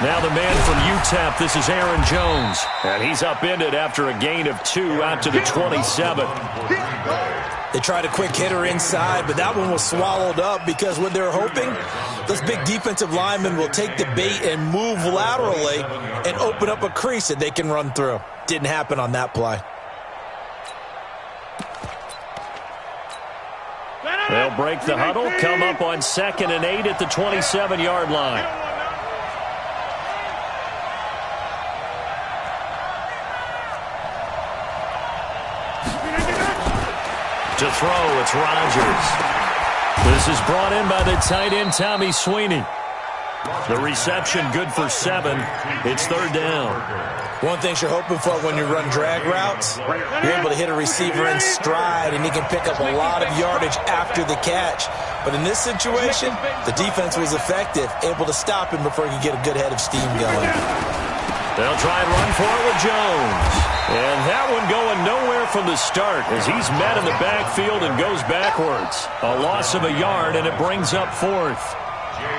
Now the man from UTEP, this is Aaron Jones. And he's upended after a gain of 2 out to the 27. They tried a quick hitter inside, but that one was swallowed up because what they're hoping, those big defensive linemen will take the bait and move laterally and open up a crease that they can run through. Didn't happen on that play. They'll break the huddle, come up on 2nd and 8 at the 27-yard line. To throw, it's Rodgers. This is brought in by the tight end, Tommy Sweeney. The reception good for 7. It's 3rd down. One thing you're hoping for when you run drag routes, you're able to hit a receiver in stride, and he can pick up a lot of yardage after the catch. But in this situation, the defense was effective, able to stop him before he could get a good head of steam going. They'll try and run for it with Jones. And that one going nowhere from the start as he's met in the backfield and goes backwards. A loss of a yard, and it brings up 4th.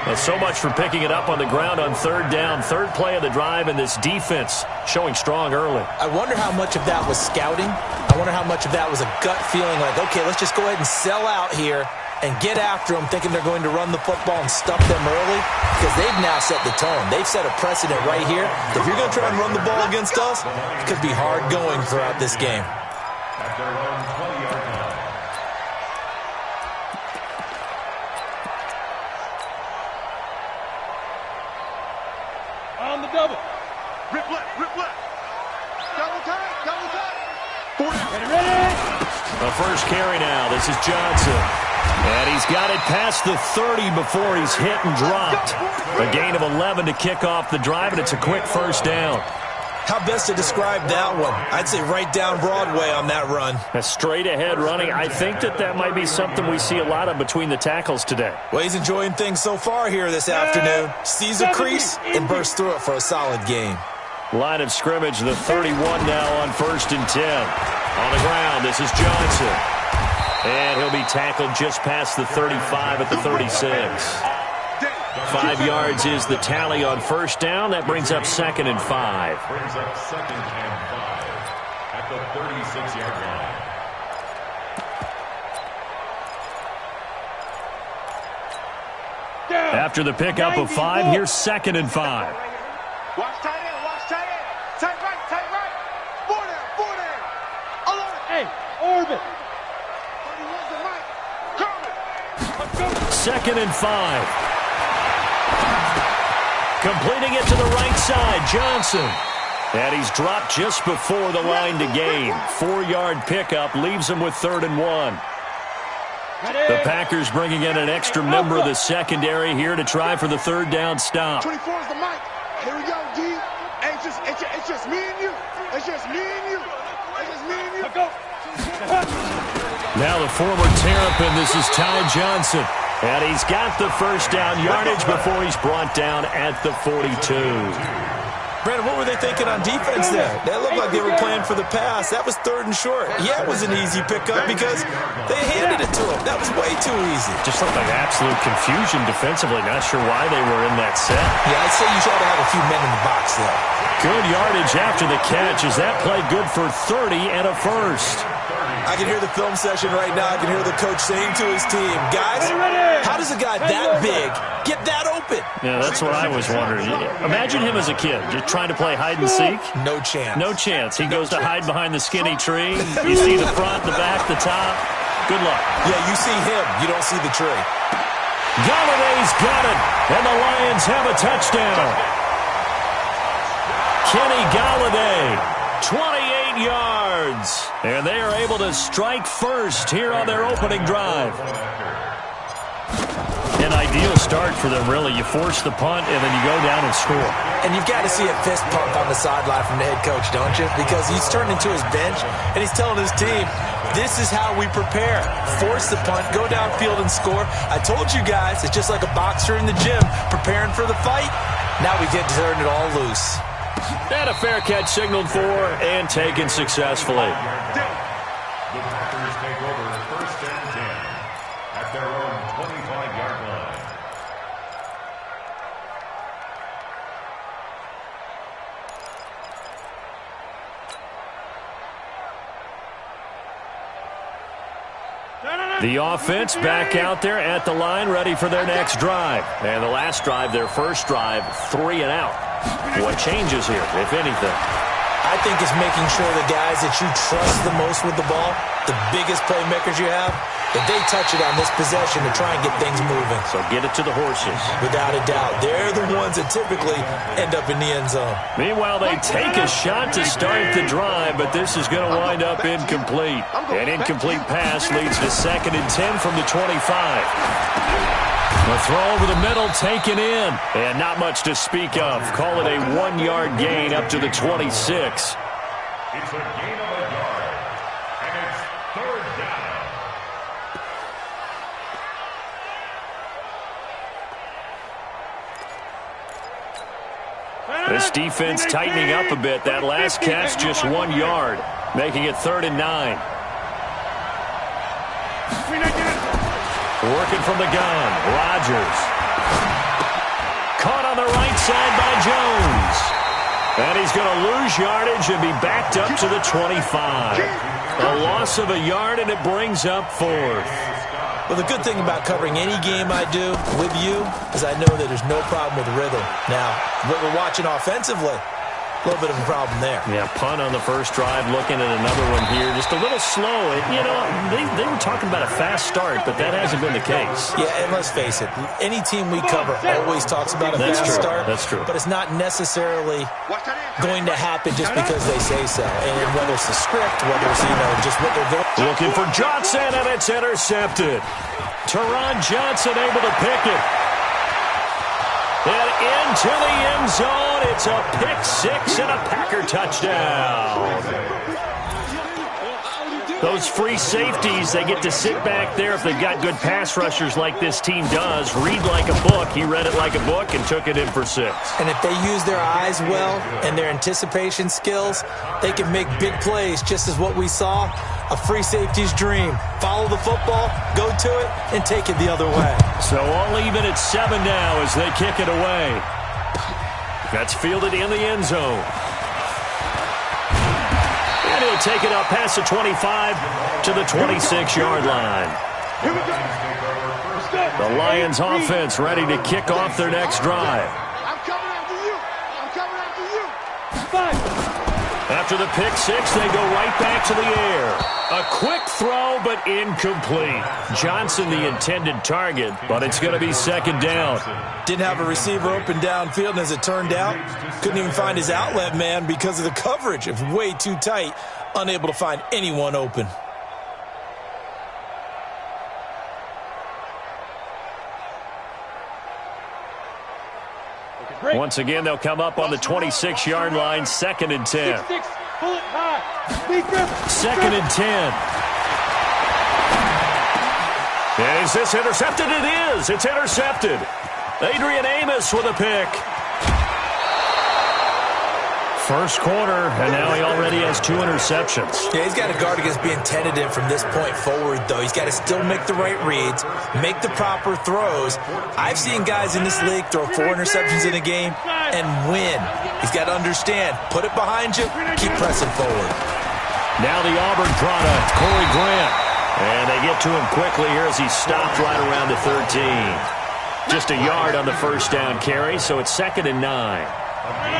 Well, so much for picking it up on the ground on 3rd down. 3rd play of the drive, and this defense showing strong early. I wonder how much of that was scouting. I wonder how much of that was a gut feeling like, okay, let's just go ahead and sell out here and get after them, thinking they're going to run the football and stuff them early, because they've now set the tone. They've set a precedent right here. If you're going to try and run the ball against us, it could be hard going throughout this game. On the double. Rip left, rip left. Double time, double time. 40. Ready. The first carry now. This is Johnson. And he's got it past the 30 before he's hit and dropped. A gain of 11 to kick off the drive, and it's a quick 1st down. How best to describe that one? I'd say right down Broadway on that run. A straight-ahead running. I think that might be something we see a lot of between the tackles today. Well, he's enjoying things so far here this afternoon. Sees a crease and bursts through it for a solid gain. Line of scrimmage, the 31 now on 1st and 10. On the ground, this is Johnson. And he'll be tackled just past the 35 at the 36. 5 yards is the tally on 1st down. That brings up 2nd and 5. Brings up 2nd and 5 at the 36-yard line. After the pickup of 5, here's 2nd and 5. Watch tight end, watch tight end. Tight right, tight right. 4 down. Alert. Hey, orbit. 31's the mic. Cover. 2nd and 5. Completing it to the right side, Johnson. And he's dropped just before the line to gain. 4-yard pickup leaves him with 3rd and 1. The Packers bringing in an extra member of the secondary here to try for the 3rd down stop. 24 is the mic. Here we go, D. Hey, it's just me and you. It's just me and you. It's just me and you. Go. Now the former Terrapin, this is Ty Johnson. And he's got the 1st down yardage before he's brought down at the 42. Brandon, what were they thinking on defense there? That looked like they were playing for the pass. That was 3rd and short. Yeah, it was an easy pickup because they handed it to him. That was way too easy. Just looked like absolute confusion defensively. Not sure why they were in that set. Yeah, I'd say you try to have a few men in the box there. Good yardage after the catch. Is that play good for 30 and a 1st? I can hear the film session right now. I can hear the coach saying to his team, guys, how does a guy that big get that open? Yeah, that's what I was wondering. Imagine him as a kid, just trying to play hide and seek. No chance. No chance. He goes to hide behind the skinny tree. You see the front, the back, the top. Good luck. Yeah, you see him. You don't see the tree. Galladay's got it, and the Lions have a touchdown. Kenny Galladay, 28 yards. And they are able to strike first here on their opening drive. An ideal start for them, really. You force the punt, and then you go down and score. And you've got to see a fist pump on the sideline from the head coach, don't you? Because he's turned into his bench, and he's telling his team, this is how we prepare. Force the punt, go downfield and score. I told you guys, it's just like a boxer in the gym preparing for the fight. Now we get to turn it all loose. And a fair catch signaled for and taken successfully. The Packers take over 1st and 10 at their own 25-yard line. The offense back out there at the line, ready for their next drive. And the last drive, their first drive, 3 and out. What changes here, if anything? I think it's making sure the guys that you trust the most with the ball, the biggest playmakers you have, that they touch it on this possession to try and get things moving. So get it to the horses. Without a doubt. They're the ones that typically end up in the end zone. Meanwhile, they take a shot to start the drive, but this is going to wind up incomplete. An incomplete pass leads to 2nd and 10 from the 25. The throw over the middle taken in. And not much to speak of. Call it a 1-yard gain up to the 26. It's a gain of a yard. And it's 3rd down. This defense tightening up a bit. That last catch just 1 yard, making it 3rd and 9. Working from the gun, Rodgers. Caught on the right side by Jones. And he's going to lose yardage and be backed up to the 25. A loss of a yard, and it brings up 4th. Well, the good thing about covering any game I do with you is I know that there's no problem with rhythm. Now, what we're watching offensively, a little bit of a problem there. Yeah, punt on the first drive, looking at another one here. Just a little slow. You know, they were talking about a fast start, but that hasn't been the case. Yeah, and let's face it, any team we cover always talks about a fast start. That's true. But it's not necessarily going to happen just because they say so. And whether it's the script, whether it's, just what they're doing. Looking for Johnson, and it's intercepted. Teron Johnson able to pick it. And into the end zone, it's a pick-6 and a Packer touchdown. Those free safeties, they get to sit back there if they've got good pass rushers like this team does. Read like a book. He read it like a book and took it in for 6. And if they use their eyes well and their anticipation skills, they can make big plays, just as what we saw, a free safety's dream. Follow the football, go to it, and take it the other way. So all even at 7 now as they kick it away. That's fielded in the end zone. And he'll take it up past the 25 to the 26-yard line. The Lions offense ready to kick off their next drive. I'm coming after you. I'm coming after you. 5. After the pick-6, they go right back to the air. A quick throw, but incomplete. Johnson the intended target, but it's going to be 2nd down. Didn't have a receiver open downfield, and as it turned out, couldn't even find his outlet man because of the coverage. It was way too tight, unable to find anyone open. Once again, they'll come up on the 26-yard line, 2nd and 10. 2nd and 10. And is this intercepted? It is. It's intercepted. Adrian Amos with a pick. First quarter, and now he already has 2 interceptions. Yeah, he's got to guard against being tentative from this point forward, though. He's got to still make the right reads, make the proper throws. I've seen guys in this league throw 4 interceptions in a game and win. He's got to understand, put it behind you, keep pressing forward. Now the Auburn product, Corey Grant. And they get to him quickly here as he stopped right around the 13. Just a yard on the first down carry, so it's 2nd and 9.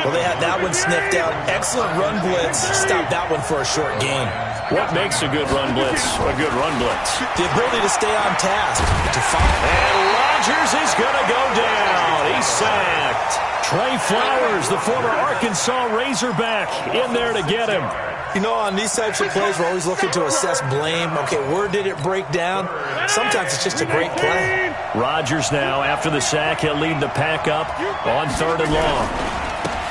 Well, they had that one sniffed out. Excellent run blitz. Stopped that one for a short gain. What makes a good run blitz a good run blitz? The ability to stay on task. And Rodgers is going to go down. He's sacked. Trey Flowers, the former Arkansas Razorback, in there to get him. You know, on these types of plays, we're always looking to assess blame. Okay, where did it break down? Sometimes it's just a great play. Rodgers now, after the sack, he'll lead the pack up on 3rd and long.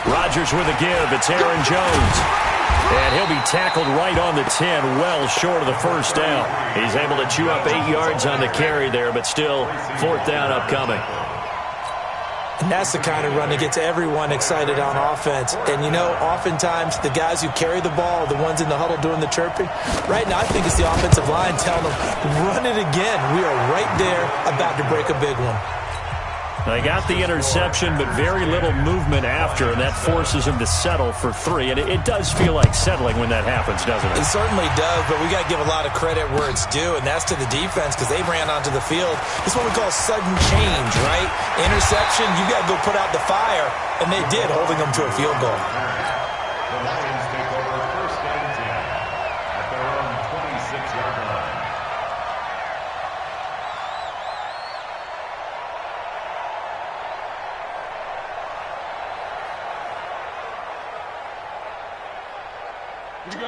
Rodgers with a give. It's Aaron Jones. And he'll be tackled right on the 10, well short of the first down. He's able to chew up 8 yards on the carry there, but still 4th down upcoming. And that's the kind of run that gets everyone excited on offense. And, you know, oftentimes the guys who carry the ball are the ones in the huddle doing the chirping. Right now, I think it's the offensive line telling them, run it again. We are right there about to break a big one. They got the interception, but very little movement after, and that forces him to settle for 3. And it does feel like settling when that happens, doesn't it? It certainly does, but we got to give a lot of credit where it's due, and that's to the defense because they ran onto the field. This is what we call sudden change, right? Interception, you got to go put out the fire, and they did, holding them to a field goal. The Lions take over first and 10 at their own 26-yard line.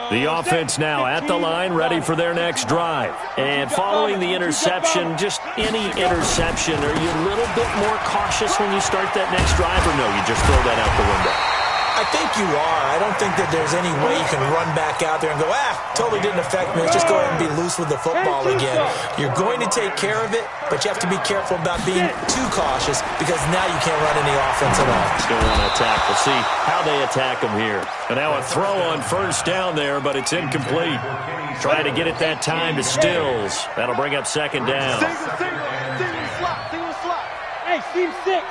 The offense now at the line, ready for their next drive. And following the interception, just any interception, are you a little bit more cautious when you start that next drive, or no, you just throw that out the window? I think you are. I don't think that there's any way you can run back out there and go, totally didn't affect me. Let's just go ahead and be loose with the football again. You're going to take care of it, but you have to be careful about being too cautious because now you can't run any offense at all. Still want to attack. We'll see how they attack him here. And now a throw on first down there, but it's incomplete. Trying to get it that time to Stills. That'll bring up second down. Single slot. Hey, seam 6.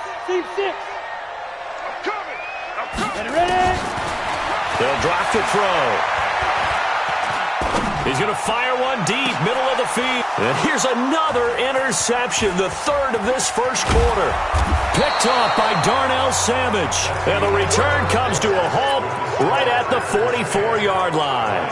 Ready? They'll drop the throw. He's going to fire one deep, middle of the field. And here's another interception, the third of this first quarter. Picked off by Darnell Savage. And the return comes to a halt right at the 44-yard line.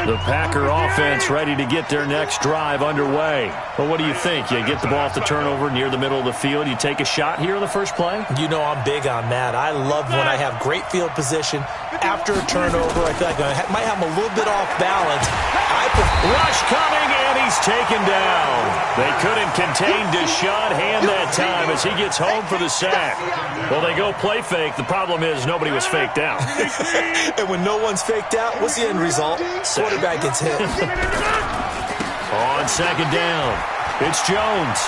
The Packer offense ready to get their next drive underway. Well, what do you think? You get the ball off the turnover near the middle of the field. You take a shot here on the first play? You know I'm big on that. I love when I have great field position. After a turnover, I feel like I might have them a little bit off balance. Rush coming, and he's taken down. They couldn't contain Deshaun Hand that time as he gets home for the sack. Well, they go play fake. The problem is nobody was faked out. And when no one's faked out, what's the end result? Quarterback gets hit. On second down, it's Jones.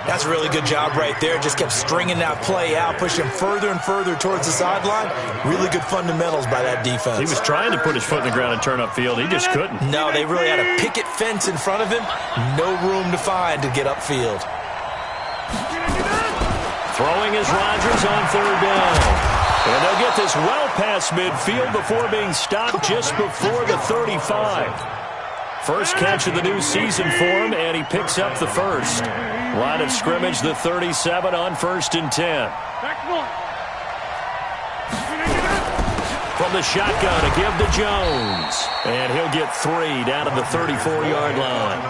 That's a really good job right there. Just kept stringing that play out, pushing further and further towards the sideline. Really good fundamentals by that defense. He was trying to put his foot in the ground and turn upfield. He just couldn't. No, they really had a picket fence in front of him. No room to find to get upfield. Throwing is Rodgers on third down. And they'll get this well past midfield before being stopped just before the 35. First catch of the new season for him, and he picks up the first. Line of scrimmage, the 37 on 1st and 10. From the shotgun, a give to Jones. And he'll get 3 down to the 34-yard line.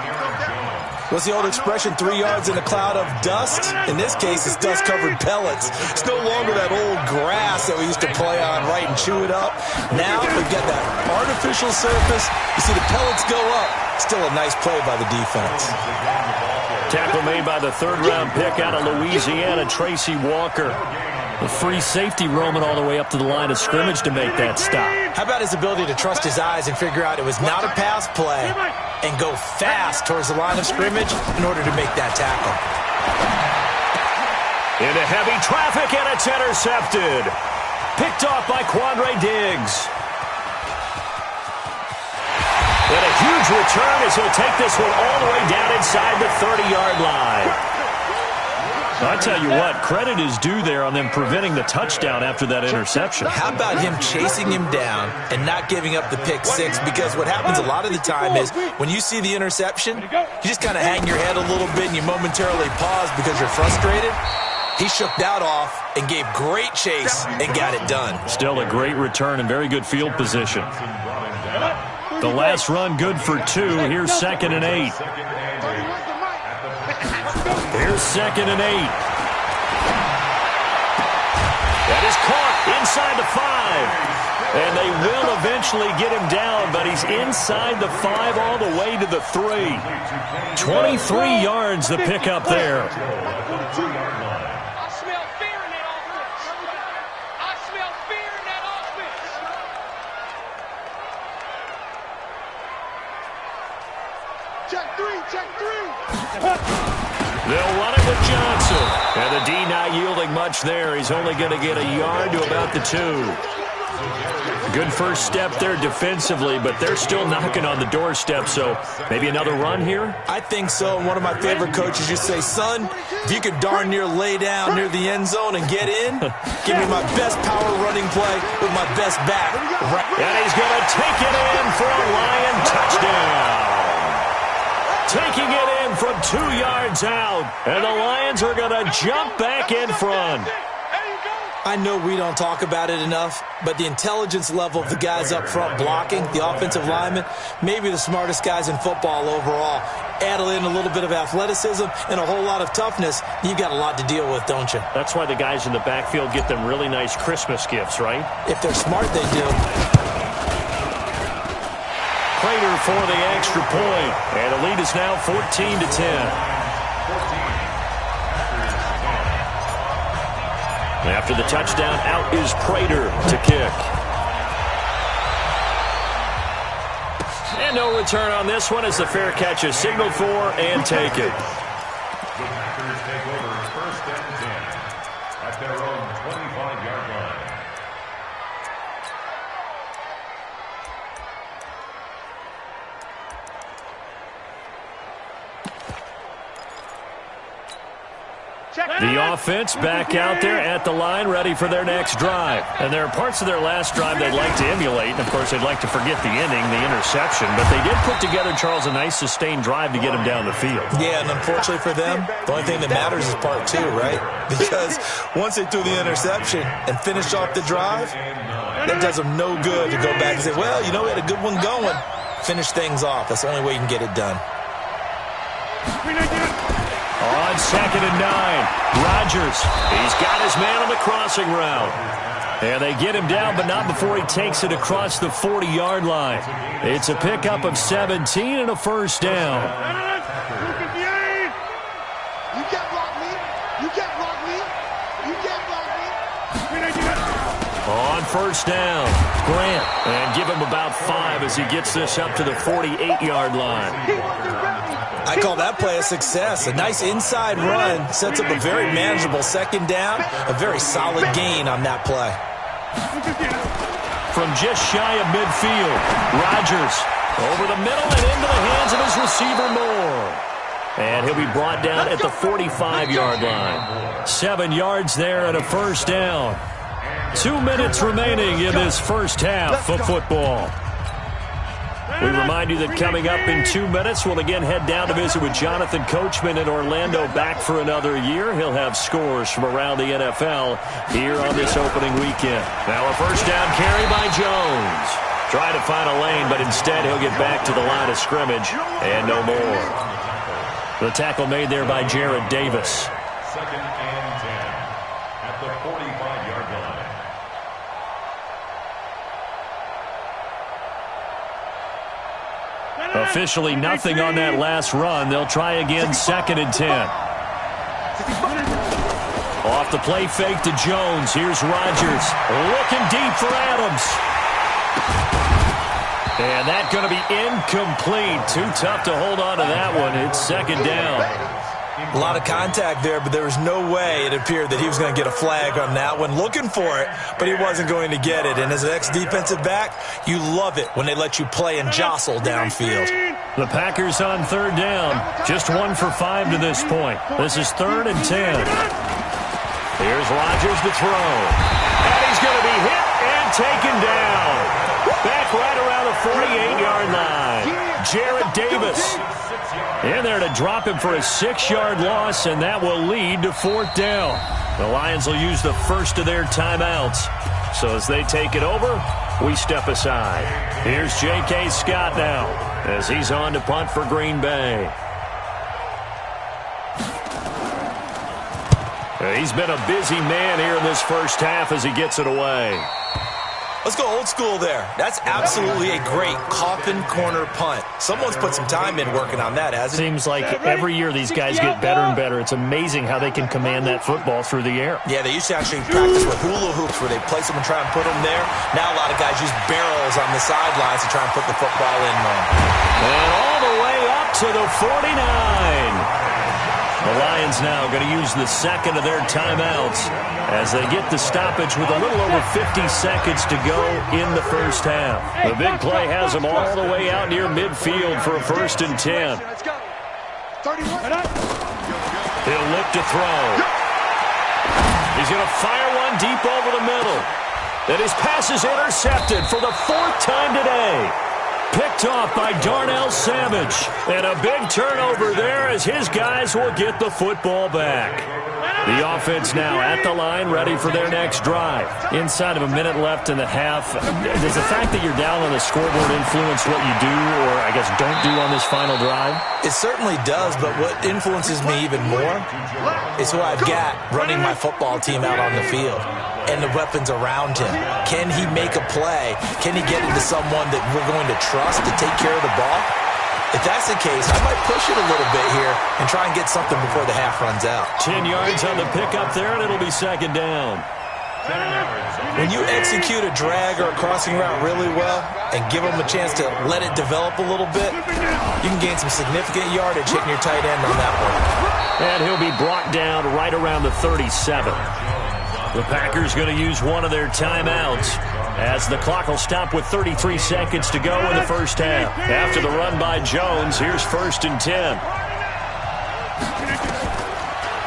What's the old expression, 3 yards in a cloud of dust? In this case, it's dust-covered pellets. It's no longer that old grass that we used to play on, right, and chew it up. Now we've got that artificial surface. You see the pellets go up. Still a nice play by the defense. Tackle made by the third-round pick out of Louisiana, Tracy Walker. The free safety roaming all the way up to the line of scrimmage to make that stop. How about his ability to trust his eyes and figure out it was not a pass play and go fast towards the line of scrimmage in order to make that tackle. Into heavy traffic, and it's intercepted. Picked off by Quandre Diggs. And a huge return as he'll take this one all the way down inside the 30-yard line. I tell you what, credit is due there on them preventing the touchdown after that interception. How about him chasing him down and not giving up the pick six? Because what happens a lot of the time is when you see the interception, you just kind of hang your head a little bit and you momentarily pause because you're frustrated. He shook that off and gave great chase and got it done. Still a great return and very good field position. The last run good for 2. Here's 2nd and 8. Here's 2nd and 8. That is caught inside the 5. And they will eventually get him down, but he's inside the 5 all the way to the 3. 23 yards the pickup there. I smell fear in that offense. I smell fear in that offense. Check 3, check 3. They'll run it with Johnson. And the D not yielding much there. He's only going to get a yard to about the 2. good first step there defensively, but they're still knocking on the doorstep, so maybe another run here? I think so. And one of my favorite coaches used to say, son, if you could darn near lay down near the end zone and get in, give me my best power running play with my best back. And he's going to take it in for a Lion touchdown. Taking it in from 2 yards out, and the Lions are going to jump back in front. I know we don't talk about it enough, but the intelligence level of the guys up front blocking, the offensive linemen, maybe the smartest guys in football overall. Add in a little bit of athleticism and a whole lot of toughness, you've got a lot to deal with, don't you? That's why the guys in the backfield get them really nice Christmas gifts, right? If they're smart, they do. Prater for the extra point, and the lead is now 14-10. After the touchdown, out is Prater to kick. And no return on this one as the fair catch is signaled for and taken. The Packers take over 1st and 10 at their own 25-yard line. The offense back out there at the line, ready for their next drive. And there are parts of their last drive they'd like to emulate. And, of course, they'd like to forget the ending, the interception. But they did put together, Charles, a nice sustained drive to get them down the field. Yeah, and unfortunately for them, the only thing that matters is part 2, right? Because once they threw the interception and finished off the drive, that does them no good to go back and say, well, you know, we had a good one going. Finish things off. That's the only way you can get it done. On 2nd and 9, Rodgers, he's got his man on the crossing route. And they get him down, but not before he takes it across the 40-yard line. It's a pickup of 17 and a first down. You can't block me. You can't block me. You can't block me. On first down, Grant, and give him about 5 as he gets this up to the 48-yard line. I call that play a success. A nice inside run sets up a very manageable 2nd down, a very solid gain on that play. From just shy of midfield, Rodgers over the middle and into the hands of his receiver Moore. And he'll be brought down at the 45-yard line. 7 yards there and a first down. 2 minutes remaining in this first half of football. We remind you that coming up in 2 minutes, we'll again head down to visit with Jonathan Coachman in Orlando, back for another year. He'll have scores from around the NFL here on this opening weekend. Now a first down carry by Jones. Try to find a lane, but instead he'll get back to the line of scrimmage and no more. The tackle made there by Jared Davis. 2nd and 10 at the 45-yard line. Officially nothing on that last run. They'll try again, 2nd and 10. Off the play fake to Jones. Here's Rodgers looking deep for Adams. And that's going to be incomplete. Too tough to hold on to that one. It's 2nd down. A lot of contact there, but there was no way it appeared that he was going to get a flag on that one. Looking for it, but he wasn't going to get it. And as an ex-defensive back, you love it when they let you play and jostle downfield. The Packers on 3rd down. Just 1 for 5 to this point. This is 3rd and 10. Here's Rodgers to throw. And he's going to be hit and taken down. Back right around the 48-yard line. Jared Davis in there to drop him for a 6-yard loss, and that will lead to 4th down. The Lions will use the first of their timeouts. So as they take it over, we step aside. Here's J.K. Scott now as he's on to punt for Green Bay. He's been a busy man here in this first half as he gets it away. Let's go old school there. That's absolutely a great coffin corner punt. Someone's put some time in working on that, hasn't it? Seems like every year these guys get better and better. It's amazing how they can command that football through the air. Yeah, they used to actually practice with hula hoops where they place them and try and put them there. Now a lot of guys use barrels on the sidelines to try and put the football in more. And all the way up to the 49. The Lions now going to use the second of their timeouts as they get the stoppage with a little over 50 seconds to go in the first half. The big play has them all the way out near midfield for a 1st and 10. He'll look to throw. He's going to fire one deep over the middle. And his pass is intercepted for the 4th time today. Picked off by Darnell Savage. And a big turnover there as his guys will get the football back. The offense now at the line, ready for their next drive. Inside of a minute left in the half, does the fact that you're down on the scoreboard influence what you do, or I guess don't do on this final drive? It certainly does, but what influences me even more is who I've got running my football team out on the field and the weapons around him. Can he make a play? Can he get into someone that we're going to trust to take care of the ball? If that's the case, I might push it a little bit here and try and get something before the half runs out. 10 yards on the pickup there, and it'll be 2nd down. When you execute a drag or a crossing route really well and give them a chance to let it develop a little bit, you can gain some significant yardage hitting your tight end on that one. And he'll be brought down right around the 37. The Packers going to use one of their timeouts as the clock will stop with 33 seconds to go in the first half. After the run by Jones, here's 1st and 10.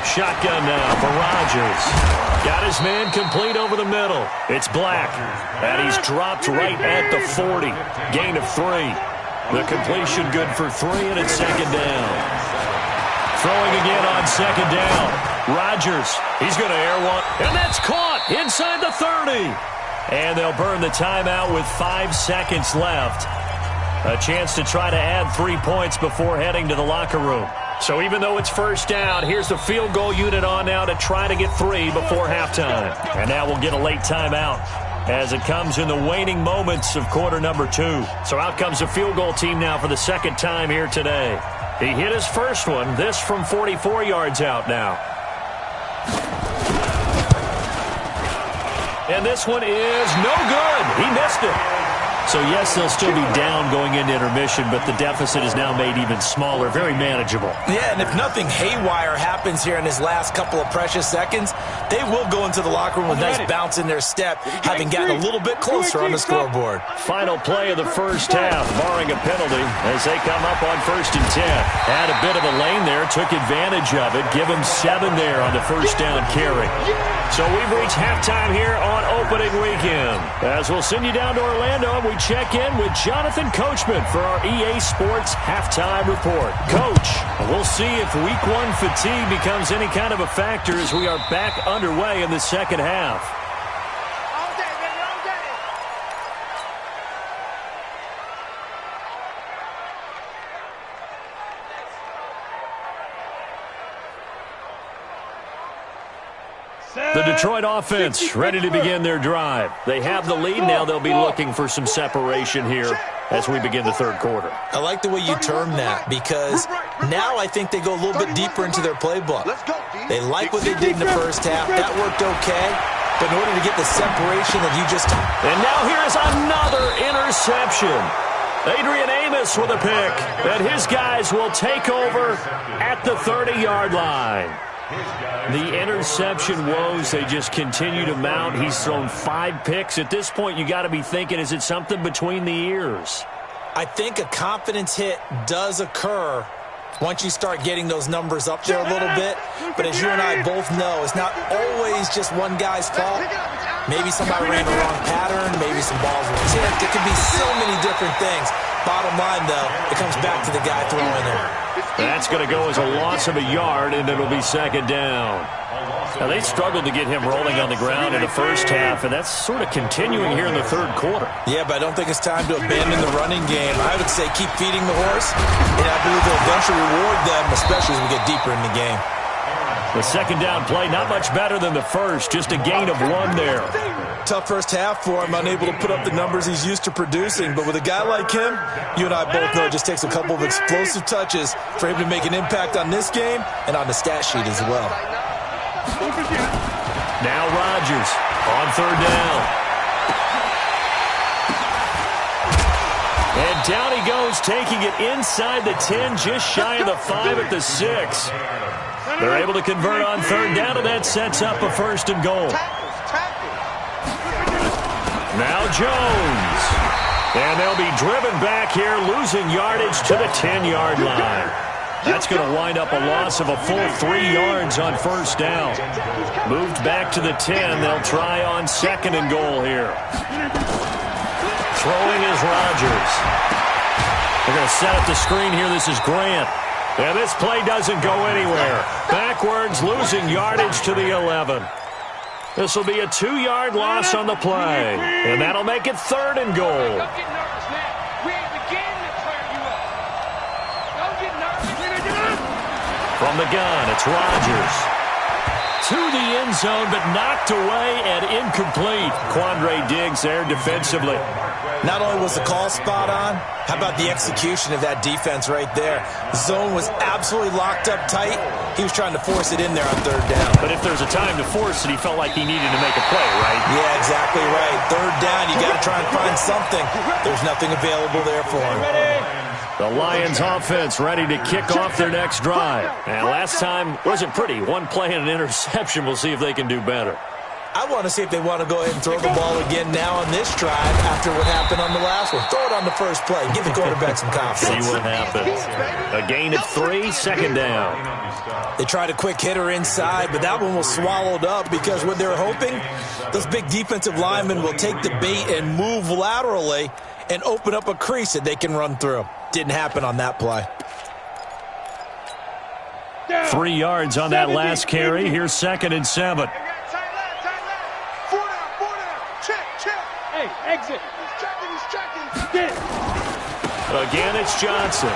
Shotgun now for Rodgers. Got his man complete over the middle. It's Black. And he's dropped right at the 40. Gain of 3. The completion good for 3, and it's 2nd down. Throwing again on 2nd down. Rodgers, he's going to air one, and that's caught inside the 30. And they'll burn the timeout with 5 seconds left. A chance to try to add 3 points before heading to the locker room. So even though it's 1st down, here's the field goal unit on now to try to get 3 before halftime. And now we'll get a late timeout as it comes in the waning moments of quarter number 2. So out comes the field goal team now for the 2nd time here today. He hit his first one, this from 44 yards out now. And this one is no good. He missed it. So, yes, they'll still be down going into intermission, but the deficit is now made even smaller, very manageable. Yeah, and if nothing haywire happens here in his last couple of precious seconds, they will go into the locker room with a nice bounce in their step, having gotten a little bit closer on the scoreboard. Final play of the first half, barring a penalty, as they come up on 1st and 10. Had a bit of a lane there, took advantage of it, give him 7 there on the 1st down carry. So we've reached halftime here on opening weekend. As we'll send you down to Orlando, we check in with Jonathan Coachman for our EA Sports Halftime Report. Coach, we'll see if Week 1 fatigue becomes any kind of a factor as we are back underway in the second half. All day, baby, all day. The Detroit offense ready to begin their drive. They have the lead. Now they'll be looking for some separation here as we begin the third quarter. I like the way you term that because now I think they go a little bit deeper into their playbook. They like what they did in the first half. That worked okay. But in order to get the separation that you just... And now here is another interception. Adrian Amos with a pick. And his guys will take over at the 30-yard line. The interception woes, they just continue to mount. He's thrown 5 picks. At this point, you got to be thinking, is it something between the ears? I think a confidence hit does occur once you start getting those numbers up there a little bit. But as you and I both know, it's not always just one guy's fault. Maybe somebody ran the wrong pattern. Maybe some balls were tipped. It could be so many different things. Bottom line, though, it comes back to the guy throwing it. That's going to go as a loss of a yard, and it'll be second down. Now, they struggled to get him rolling on the ground in the first half, and that's sort of continuing here in the third quarter. Yeah, but I don't think it's time to abandon the running game. I would say keep feeding the horse, and I believe they'll eventually reward them, especially as we get deeper in the game. The second down play, not much better than the first, just a gain of 1 there. Tough first half for him, unable to put up the numbers he's used to producing. But with a guy like him, you and I both know it just takes a couple of explosive touches for him to make an impact on this game and on the stat sheet as well. Now Rodgers on third down. And down he goes, taking it inside the 10, just shy of the 5 at the 6. They're able to convert on third down, and that sets up a 1st and goal. Now Jones. And they'll be driven back here, losing yardage to the 10-yard line. That's going to wind up a loss of a full 3 yards on 1st down. Moved back to the 10. They'll try on 2nd and goal here. Throwing is Rodgers. They're going to set up the screen here. This is Grant. And this play doesn't go anywhere. Backwards, losing yardage to the 11. This will be a 2-yard loss on the play. And that'll make it 3rd and goal. Don't get nervous now. We ain't beginning to clear you up. Don't get nervous. From the gun, it's Rodgers. To the end zone, but knocked away and incomplete. Quandre Diggs there defensively. Not only was the call spot on, how about the execution of that defense right there? The zone was absolutely locked up tight. He was trying to force it in there on 3rd down. But if there's a time to force it, he felt like he needed to make a play, right? Yeah, exactly right. 3rd down, you got to try and find something. There's nothing available there for him. The Lions offense ready to kick off their next drive. And last time wasn't pretty. One play and an interception. We'll see if they can do better. I want to see if they want to go ahead and throw the ball again now on this drive after what happened on the last one. Throw it on the first play. Give the quarterback some confidence. See what happens. A gain of 3, 2nd down. They tried a quick hitter inside, but that one was swallowed up because what they're hoping, those big defensive linemen will take the bait and move laterally and open up a crease that they can run through. Didn't happen on that play. 3 yards on that last carry. Here's 2nd and 7. Hey, exit. He's checking. Get it. Again, it's Johnson.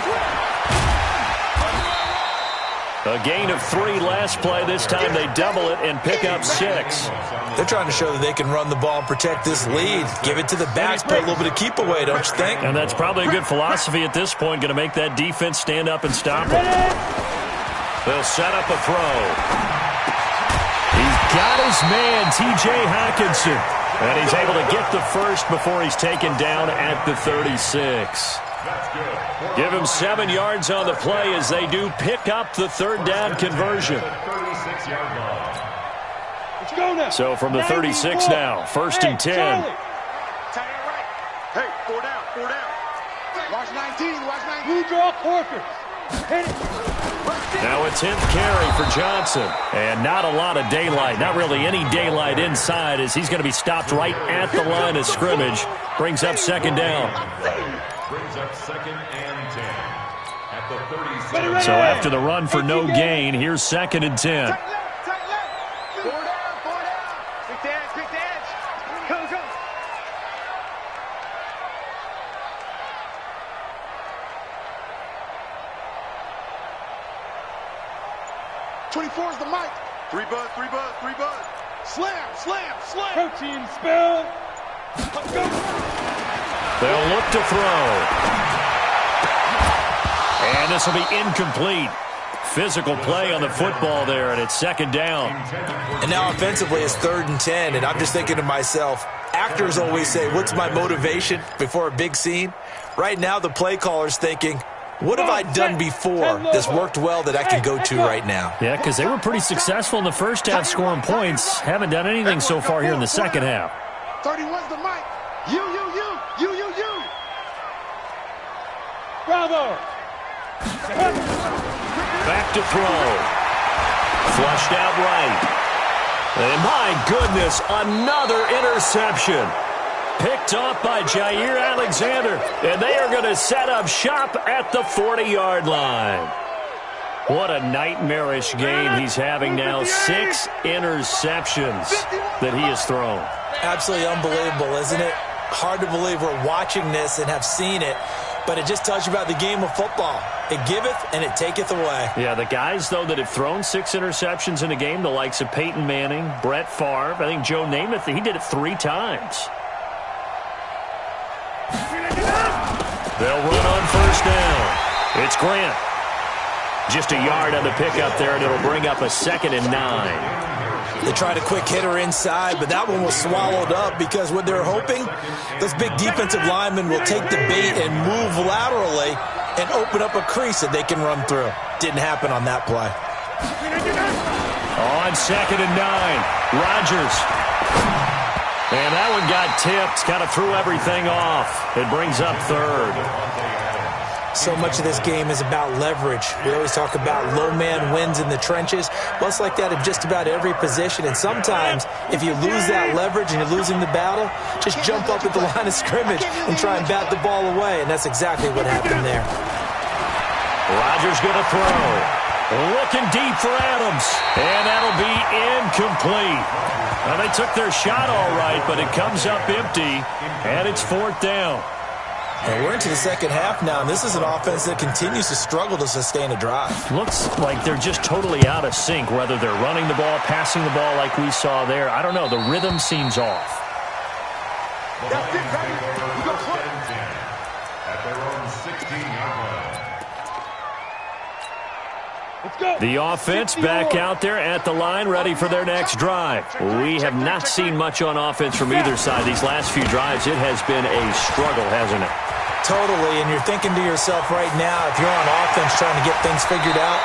A gain of 3 last play. This time they double it and pick up 6. They're trying to show that they can run the ball and protect this lead. Give it to the backs, play a little bit of keep away, don't you think? And that's probably a good philosophy at this point. Going to make that defense stand up and stop them. They'll set up a throw. He's got his man, T.J. Hockenson. And he's able to get the first before he's taken down at the 36. Give him 7 yards on the play as they do pick up the 3rd down conversion. So from the 36 now, 1st and 10. Hey, 4 down, 4 down. Watch 19, watch 19. Who draw quarters? Hit it. Now a 10th carry for Johnson. And not a lot of daylight. Not really any daylight inside as he's going to be stopped right at the line of scrimmage. Brings up 2nd down. Brings up 2nd and 10 at the 36. So after the run for no gain, here's 2nd and 10. 4 down, 4 down. Pick the edge, pick the edge. Go, go. '24 is the mic. 3 bud, 3 bud, 3 bud. Slam, slam, slam. Protein spill. Let's go. They'll look to throw. And this will be incomplete. Physical play on the football there, and it's 2nd down. And now offensively it's 3rd and 10, and I'm just thinking to myself, actors always say, what's my motivation before a big scene? Right now the play caller's thinking, what have I done before that's worked well that I can go to right now? Yeah, because they were pretty successful in the first half scoring points. Haven't done anything so far here in the second half. 31's the mic. You. Bravo. Back to throw. Flushed out right. And my goodness, another interception. Picked off by Jair Alexander. And they are going to set up shop at the 40-yard line. What a nightmarish game he's having now. 6 interceptions that he has thrown. Absolutely unbelievable, isn't it? Hard to believe we're watching this and have seen it. But it just tells you about the game of football. It giveth and it taketh away. Yeah, the guys, though, that have thrown 6 interceptions in a game, the likes of Peyton Manning, Brett Favre, I think Joe Namath, he did it 3 times. They'll run on 1st down. It's Grant. Just a yard on the pickup there, and it'll bring up a 2nd and 9. They tried a quick hitter inside, but that one was swallowed up because what they're hoping, those big defensive linemen will take the bait and move laterally and open up a crease that they can run through. Didn't happen on that play. On 2nd and 9, Rodgers. And that one got tipped, kind of threw everything off. It brings up 3rd. So much of this game is about leverage. We always talk about low man wins in the trenches. Well, it's like that in just about every position. And sometimes, if you lose that leverage and you're losing the battle, just jump up at the line of scrimmage and try and bat the ball away. And that's exactly what happened there. Rodgers going to throw. Looking deep for Adams. And that'll be incomplete. Well, they took their shot all right, but it comes up empty. And it's 4th down. And we're into the second half now, and this is an offense that continues to struggle to sustain a drive. Looks like they're just totally out of sync, whether they're running the ball, passing the ball like we saw there. I don't know. The rhythm seems off. That's it, baby. You go for it. At their own 16-yard line. Let's go. The offense back out there at the line, ready for their next drive. We have not seen much on offense from either side these last few drives. It has been a struggle, hasn't it? Totally, and you're thinking to yourself right now, if you're on offense trying to get things figured out,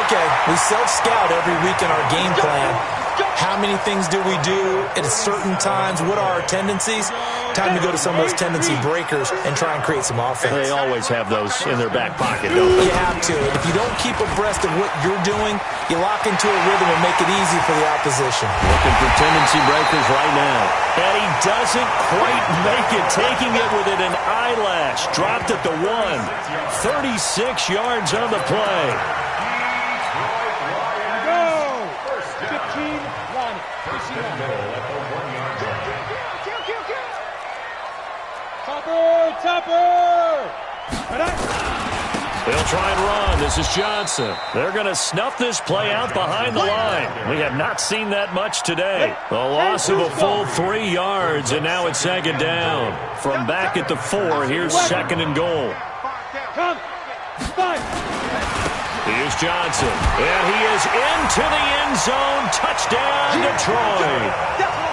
okay, we self-scout every week in our game plan. How many things do we do at certain times? What are our tendencies? Time to go to some of those tendency breakers and try and create some offense. They always have those in their back pocket, don't they? You have to. And if you don't keep abreast of what you're doing, you lock into a rhythm and make it easy for the opposition. Looking for tendency breakers right now. And he doesn't quite make it, taking it within an eyelash. Dropped at the 1. 36 yards on the play. Go. 15, 1. Topper. They'll try and run. This is Johnson. They're going to snuff this play out behind the line. We have not seen that much today. A loss of a full 3 yards, and now it's 2nd down. From back at the 4, here's 2nd and goal. Come. 5. Here's Johnson, and he is into the end zone. Touchdown, Detroit.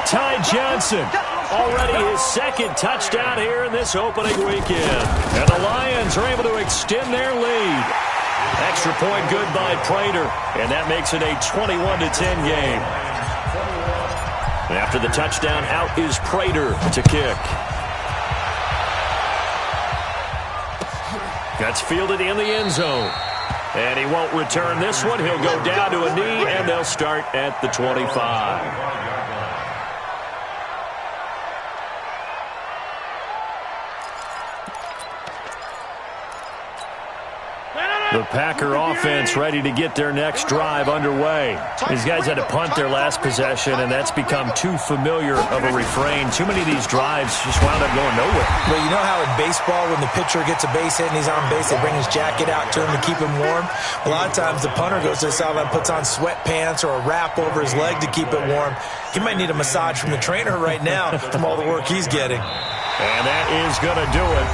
Ty Johnson, already his 2nd touchdown here in this opening weekend. And the Lions are able to extend their lead. Extra point good by Prater, and that makes it a 21-10 game. And after the touchdown, out is Prater to kick. That's fielded in the end zone. And he won't return this one. He'll go down to a knee, and they'll start at the 25. The Packer offense ready to get their next drive underway. These guys had to punt their last possession, and that's become too familiar of a refrain. Too many of these drives just wound up going nowhere. Well, you know how in baseball, when the pitcher gets a base hit and he's on base, they bring his jacket out to him to keep him warm? A lot of times the punter goes to the sideline, puts on sweatpants or a wrap over his leg to keep it warm. He might need a massage from the trainer right now from all the work he's getting. And that is going to do it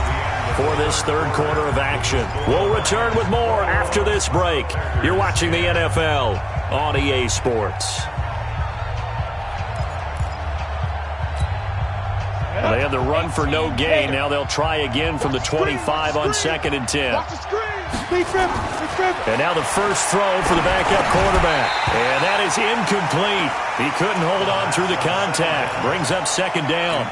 for this 3rd quarter of action. We'll return with more after this break. You're watching the NFL on EA Sports. Well, they had the run for no gain. Now they'll try again from the 25 on 2nd and 10. Watch the screen. Big trip. And now the first throw for the backup quarterback. And that is incomplete. He couldn't hold on through the contact. Brings up 2nd down.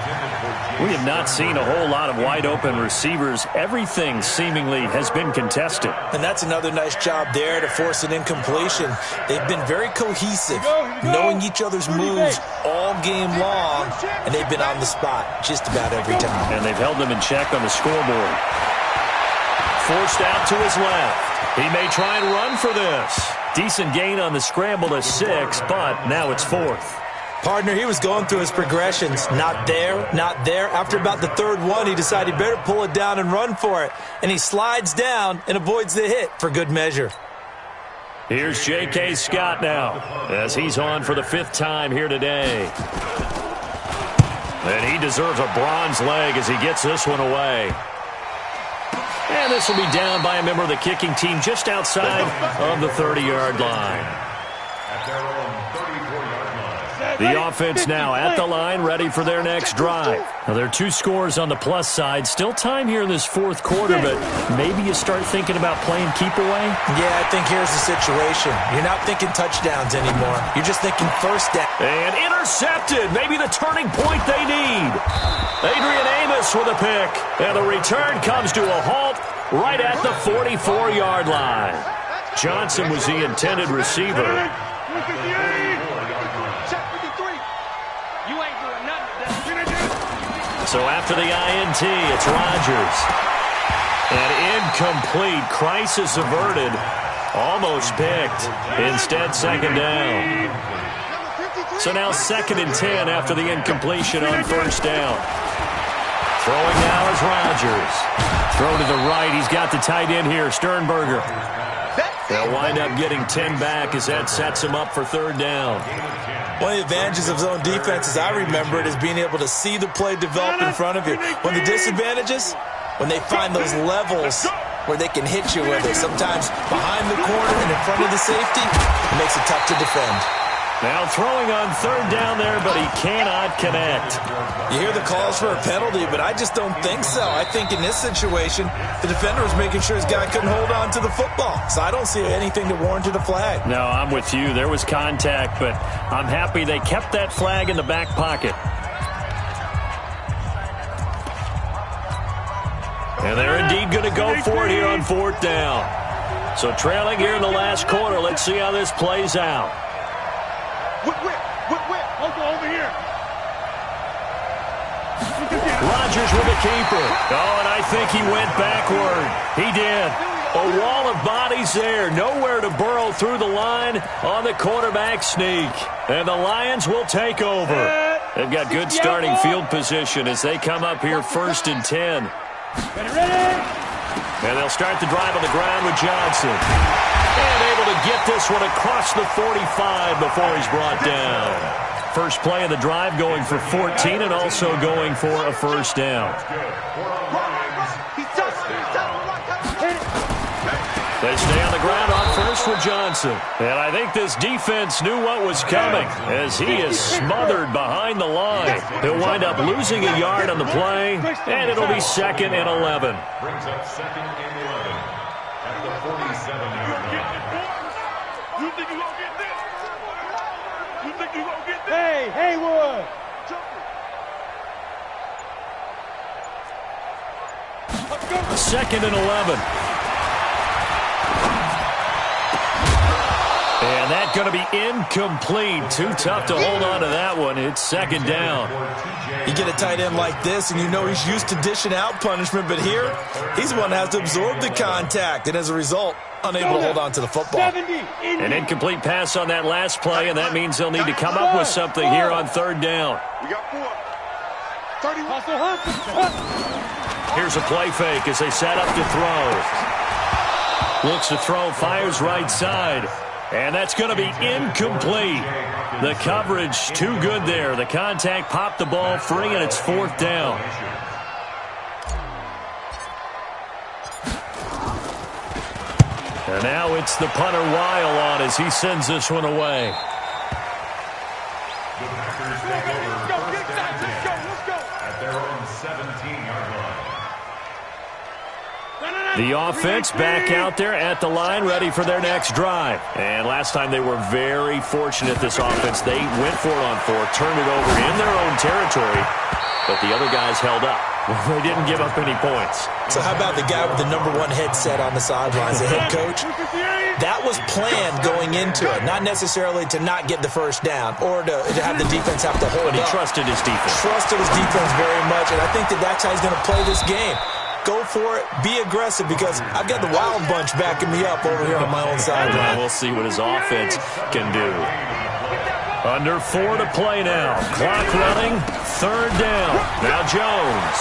We have not seen a whole lot of wide-open receivers. Everything seemingly has been contested. And that's another nice job there to force an incompletion. They've been very cohesive, knowing each other's moves all game long, and they've been on the spot just about every time. And they've held them in check on the scoreboard. Forced out to his left. He may try and run for this. Decent gain on the scramble to 6, but now it's 4th. Partner, he was going through his progressions. Not there, not there. After about the 3rd one, he decided he better pull it down and run for it. And he slides down and avoids the hit for good measure. Here's J.K. Scott now, as he's on for the 5th time here today. And he deserves a bronze leg as he gets this one away. And this will be down by a member of the kicking team just outside of the 30-yard line. At their own 34-yard line. The offense now at the line, ready for their next drive. Now, there are 2 scores on the plus side. Still time here in this 4th quarter, but maybe you start thinking about playing keep away? Yeah, I think here's the situation. You're not thinking touchdowns anymore. You're just thinking first down. And intercepted. Maybe the turning point they need. Adrian Amos with a pick. And the return comes to a halt right at the 44-yard line. Johnson was the intended receiver. So after the INT, it's Rodgers. And incomplete. Crisis averted. Almost picked. Instead, second down. So now 2nd and 10 after the incompletion on first down. Throwing now is Rodgers. Throw to the right. He's got the tight end here, Sternberger. They'll wind up getting 10 back as that sets him up for 3rd down. One of the advantages of zone defense, as I remember it, is being able to see the play develop in front of you. One of the disadvantages, when they find those levels where they can hit you with it. Sometimes behind the corner and in front of the safety, it makes it tough to defend. Now throwing on 3rd down there, but he cannot connect. You hear the calls for a penalty, but I just don't think so. I think in this situation, the defender was making sure his guy couldn't hold on to the football. So I don't see anything that warranted a flag. No, I'm with you. There was contact, but I'm happy they kept that flag in the back pocket. And they're indeed going to go for it here on 4th down. So trailing here in the last quarter, let's see how this plays out. Over here. Rodgers with a keeper. Oh, and I think he went backward. He did. A wall of bodies there. Nowhere to burrow through the line on the quarterback sneak. And the Lions will take over. They've got good starting field position as they come up here 1st and 10. And they'll start the drive on the ground with Johnson. And able to get this one across the 45 before he's brought down. First play of the drive going for 14 and also going for a 1st down. They stay on the ground on first with Johnson. And I think this defense knew what was coming as he is smothered behind the line. He'll wind up losing a yard on the play, and it'll be 2nd and 11. Brings up 2nd and 11 at the 47-yard line. You think you gonna get this? You think you gonna get this? Hey, Haywood! 2nd and 11. And that's going to be incomplete. Too tough to hold on to that one. It's 2nd down. You get a tight end like this, and you know he's used to dishing out punishment, but here, he's the one that has to absorb the contact, and as a result, unable to hold on to the football. An incomplete pass on that last play, and that means they'll need to come up with something here on 3rd down. We got 4. 31. Here's a play fake as they set up to throw. Looks to throw, fires right side. And that's going to be incomplete. The coverage too good there. The contact popped the ball free, and it's 4th down. And now it's the punter Weil on as he sends this one away. The Packers take over first and 10 at their own 17-yard line. The offense back out there at the line, ready for their next drive. And last time they were very fortunate, this offense. They went for it on 4th, turned it over in their own territory, but the other guys held up. They didn't give up any points. So how about the guy with the #1 headset on the sidelines, the head coach? That was planned going into it, not necessarily to not get the first down or to have the defense have to hold But he up. trusted his defense. Trusted his defense very much, and I think that's how he's going to play this game. Go for it. Be aggressive because I've got the Wild Bunch backing me up over here on my own sideline. We'll see what his offense can do. Under 4 to play now. Clock running. 3rd down. Now Jones.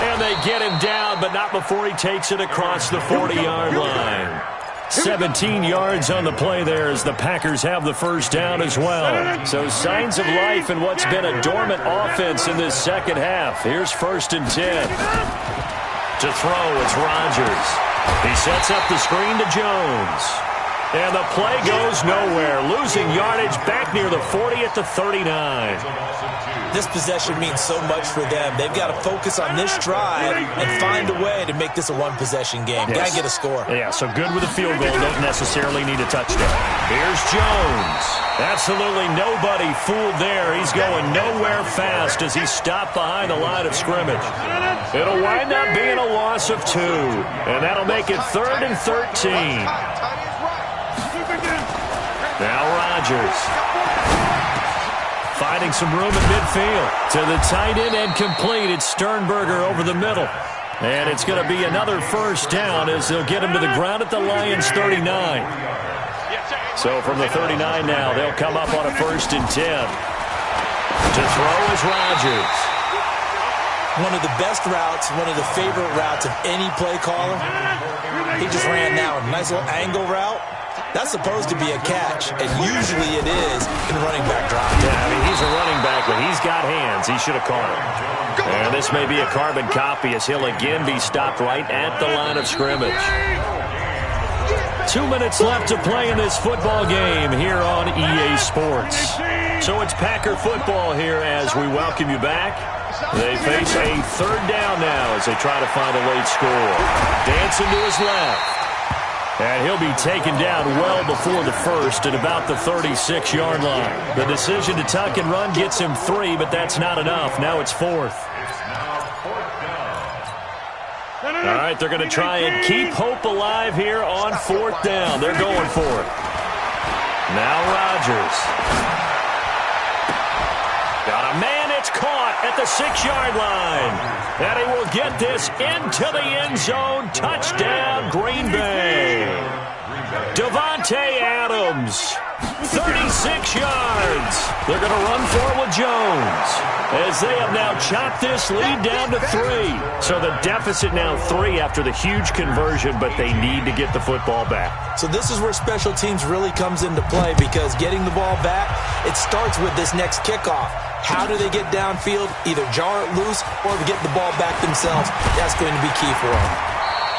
And they get him down, but not before he takes it across the 40-yard line. 17 yards on the play there as the Packers have the first down as well. So signs of life in what's been a dormant offense in this second half. Here's 1st and 10. To throw, it's Rodgers. He sets up the screen to Jones. And the play goes nowhere. Losing yardage back near the 40 at the 39. This possession means so much for them. They've got to focus on this drive and find a way to make this a one-possession game. Yes. Got to get a score. Yeah, so good with a field goal. Don't necessarily need a touchdown. Here's Jones. Absolutely nobody fooled there. He's going nowhere fast as he's stopped behind the line of scrimmage. It'll wind up being a loss of 2. And that'll make it 3rd and 13. Now Rodgers. Finding some room in midfield. To the tight end and complete. It's Sternberger over the middle. And it's going to be another first down as they'll get him to the ground at the Lions' 39. So from the 39 now, they'll come up on a 1st and 10. To throw is Rodgers. One of the best routes, one of the favorite routes of any play caller. He just ran now a nice little angle route. That's supposed to be a catch, and usually it is in running back drop. Yeah, I mean, he's a running back, but he's got hands. He should have caught it. And this may be a carbon copy as he'll again be stopped right at the line of scrimmage. 2 minutes left to play in this football game here on EA Sports. So it's Packer football here as we welcome you back. They face a 3rd down now as they try to find a late score. Dancing to his left. And he'll be taken down well before the first at about the 36-yard line. The decision to tuck and run gets him 3, but that's not enough. Now it's 4th. All right, they're going to try and keep hope alive here on 4th down. They're going for it. Now Rodgers. Got a man, it's caught at the 6-yard line. And he will get this into the end zone. Touchdown, Green Bay. Davante Adams, 36 yards. They're going to run for it with Jones as they have now chopped this lead down to 3. So the deficit now 3 after the huge conversion, but they need to get the football back. So this is where special teams really comes into play because getting the ball back, it starts with this next kickoff. How do they get downfield? Either jar it loose or get the ball back themselves. That's going to be key for them.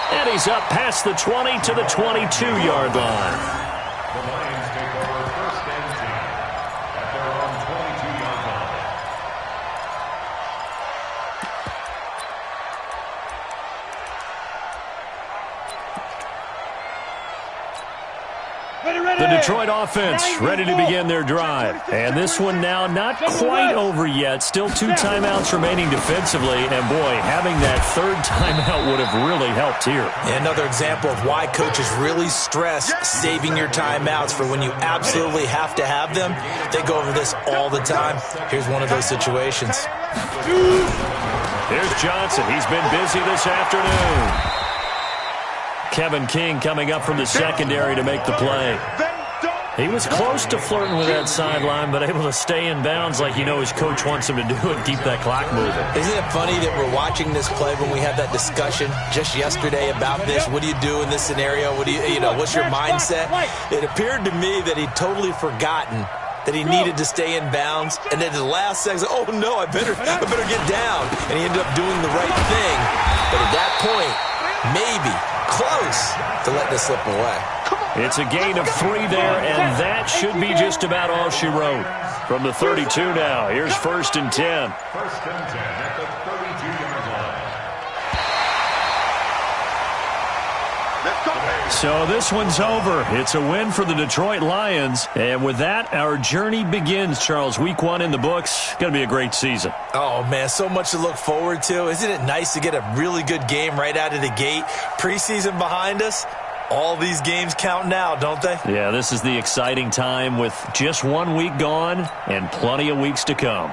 And he's up past the 20 to the 22-yard line. The Lions take over 1st and 10 at their own 22-yard line. The Detroit offense ready to begin their drive. And this one now not quite over yet. Still 2 timeouts remaining defensively. And, boy, having that 3rd timeout would have really helped here. Another example of why coaches really stress saving your timeouts for when you absolutely have to have them. They go over this all the time. Here's one of those situations. Here's Johnson. He's been busy this afternoon. Kevin King coming up from the secondary to make the play. He was close to flirting with that sideline, but able to stay in bounds like his coach wants him to do and keep that clock moving. Isn't it funny that we're watching this play when we had that discussion just yesterday about this? What do you do in this scenario? What do what's your mindset? It appeared to me that he'd totally forgotten that he needed to stay in bounds, and then at the last second, oh no, I better get down. And he ended up doing the right thing. But at that point, maybe close to let this slip away. It's a gain of 3 there, and that should be just about all she wrote. From the 32 now, here's 1st and 10. 1st and 10 at the 32-yard line. So this one's over. It's a win for the Detroit Lions. And with that, our journey begins, Charles. Week 1 in the books. Going to be a great season. Oh, man, so much to look forward to. Isn't it nice to get a really good game right out of the gate? Preseason behind us. All these games count now, don't they? Yeah, this is the exciting time with just 1 week gone and plenty of weeks to come.